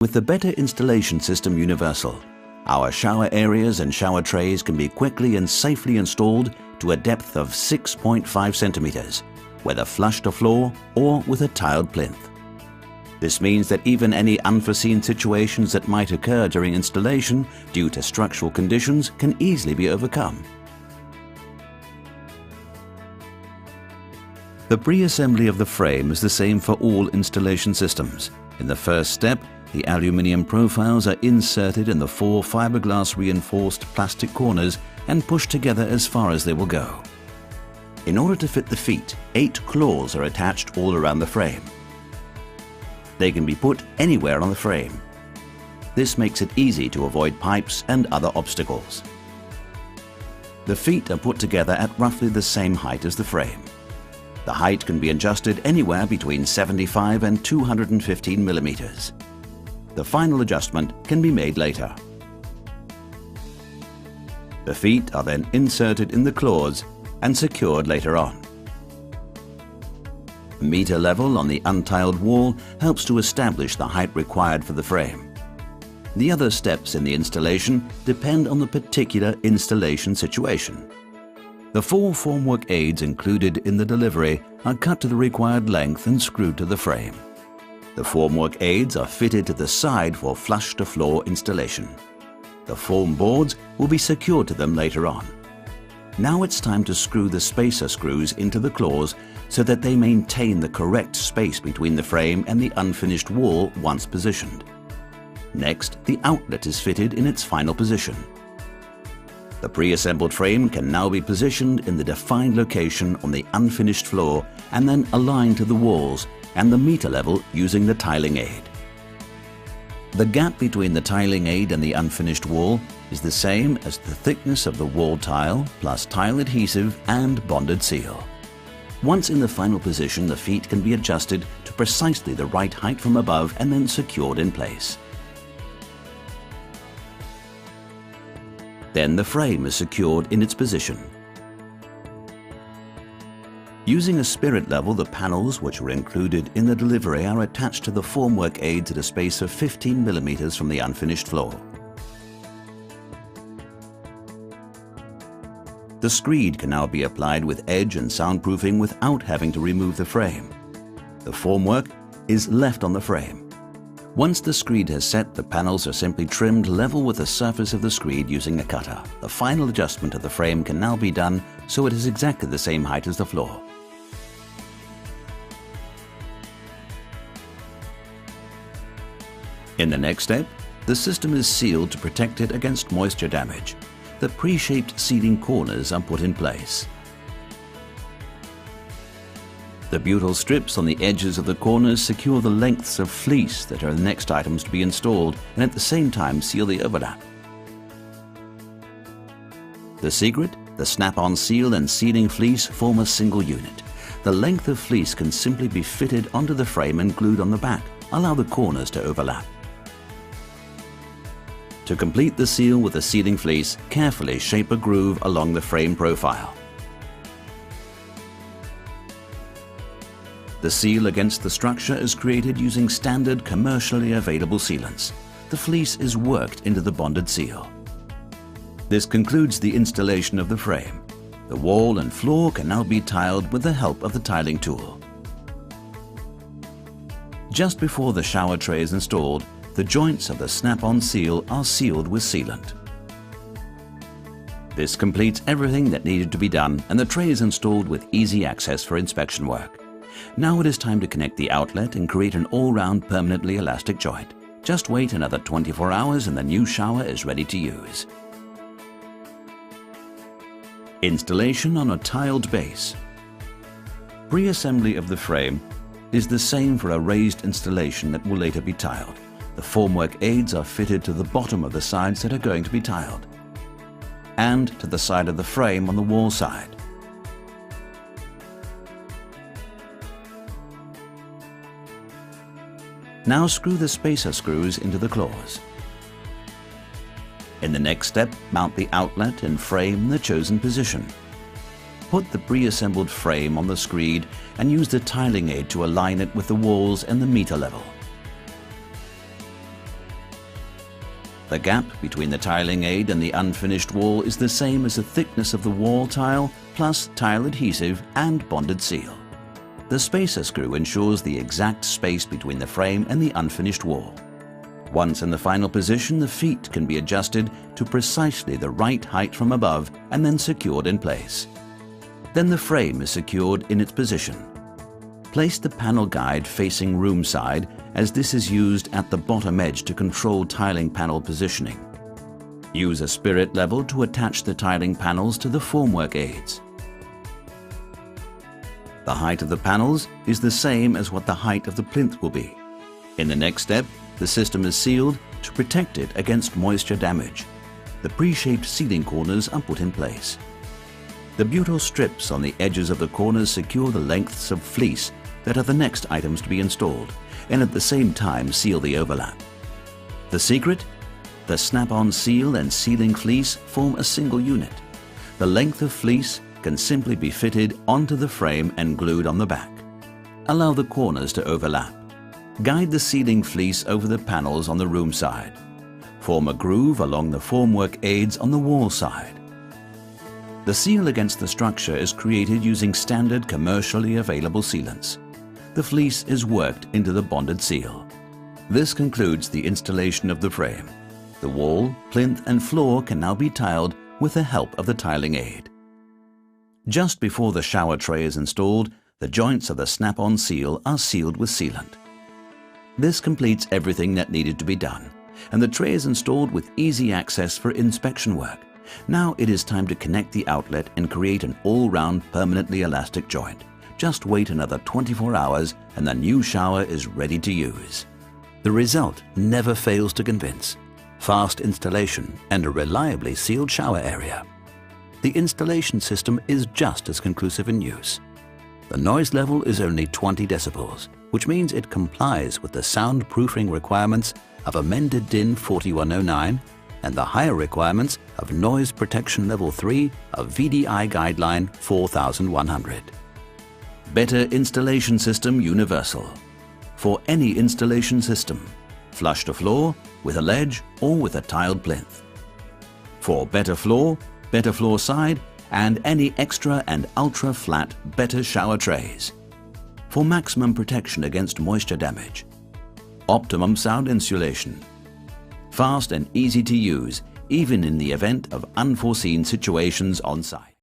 With the Bette installation system universal, our shower areas and shower trays can be quickly and safely installed to a depth of 6.5 centimeters, whether flush to floor or with a tiled plinth. This means that even any unforeseen situations that might occur during installation due to structural conditions can easily be overcome. The pre-assembly of the frame is the same for all installation systems. In the first step, the aluminium profiles are inserted in the 4 fiberglass reinforced plastic corners and pushed together as far as they will go. In order to fit the feet, 8 claws are attached all around the frame. They can be put anywhere on the frame. This makes it easy to avoid pipes and other obstacles. The feet are put together at roughly the same height as the frame. The height can be adjusted anywhere between 75 and 215 millimeters. The final adjustment can be made later. The feet are then inserted in the claws and secured later on. Meter level on the untiled wall helps to establish the height required for the frame. The other steps in the installation depend on the particular installation situation. The 4 formwork aids included in the delivery are cut to the required length and screwed to the frame. The formwork aids are fitted to the side for flush-to-floor installation. The form boards will be secured to them later on. Now it's time to screw the spacer screws into the claws so that they maintain the correct space between the frame and the unfinished wall once positioned. Next, the outlet is fitted in its final position. The pre-assembled frame can now be positioned in the defined location on the unfinished floor and then aligned to the walls and the meter level using the tiling aid. The gap between the tiling aid and the unfinished wall is the same as the thickness of the wall tile plus tile adhesive and bonded seal. Once in the final position, the feet can be adjusted to precisely the right height from above and then secured in place. Then the frame is secured in its position. Using a spirit level, the panels which were included in the delivery are attached to the formwork aids at a space of 15 millimeters from the unfinished floor. The screed can now be applied with edge and soundproofing without having to remove the frame. The formwork is left on the frame. Once the screed has set, the panels are simply trimmed level with the surface of the screed using a cutter. The final adjustment of the frame can now be done so it is exactly the same height as the floor. In the next step, the system is sealed to protect it against moisture damage. The pre-shaped sealing corners are put in place. The butyl strips on the edges of the corners secure the lengths of fleece that are the next items to be installed and at the same time seal the overlap. The secret, the snap-on seal and sealing fleece form a single unit. The length of fleece can simply be fitted onto the frame and glued on the back. Allow the corners to overlap. To complete the seal with the sealing fleece, carefully shape a groove along the frame profile. The seal against the structure is created using standard commercially available sealants. The fleece is worked into the bonded seal. This concludes the installation of the frame. The wall and floor can now be tiled with the help of the tiling tool. Just before the shower tray is installed, the joints of the snap-on seal are sealed with sealant. This completes everything that needed to be done and the tray is installed with easy access for inspection work. Now it is time to connect the outlet and create an all-round permanently elastic joint. Just wait another 24 hours and the new shower is ready to use. Installation on a tiled base. Pre-assembly of the frame is the same for a raised installation that will later be tiled. The formwork aids are fitted to the bottom of the sides that are going to be tiled and to the side of the frame on the wall side. Now screw the spacer screws into the claws. In the next step, mount the outlet and frame in the chosen position. Put the pre-assembled frame on the screed and use the tiling aid to align it with the walls and the meter level. The gap between the tiling aid and the unfinished wall is the same as the thickness of the wall tile plus tile adhesive and bonded seal. The spacer screw ensures the exact space between the frame and the unfinished wall. Once in the final position, the feet can be adjusted to precisely the right height from above and then secured in place. Then the frame is secured in its position. Place the panel guide facing room side, as this is used at the bottom edge to control tiling panel positioning. Use a spirit level to attach the tiling panels to the formwork aids. The height of the panels is the same as what the height of the plinth will be. In the next step, the system is sealed to protect it against moisture damage. The pre-shaped sealing corners are put in place. The butyl strips on the edges of the corners secure the lengths of fleece that are the next items to be installed, and at the same time seal the overlap. The secret? The snap-on seal and sealing fleece form a single unit. The length of fleece can simply be fitted onto the frame and glued on the back. Allow the corners to overlap. Guide the sealing fleece over the panels on the room side. Form a groove along the formwork aids on the wall side. The seal against the structure is created using standard commercially available sealants. The fleece is worked into the bonded seal. This concludes the installation of the frame. The wall, plinth and floor can now be tiled with the help of the tiling aid. Just before the shower tray is installed, the joints of the snap-on seal are sealed with sealant. This completes everything that needed to be done, and the tray is installed with easy access for inspection work. Now it is time to connect the outlet and create an all-round permanently elastic joint. Just wait another 24 hours and the new shower is ready to use. The result never fails to convince. Fast installation and a reliably sealed shower area. The installation system is just as conclusive in use. The noise level is only 20 decibels, which means it complies with the soundproofing requirements of amended DIN 4109 and the higher requirements of Noise Protection Level 3 of VDI Guideline 4100. Bette Installation System Universal. For any installation system, flush to floor, with a ledge or with a tiled plinth. For Bette floor side, and any extra and ultra flat Bette shower trays. For maximum protection against moisture damage. Optimum sound insulation. Fast and easy to use, even in the event of unforeseen situations on site.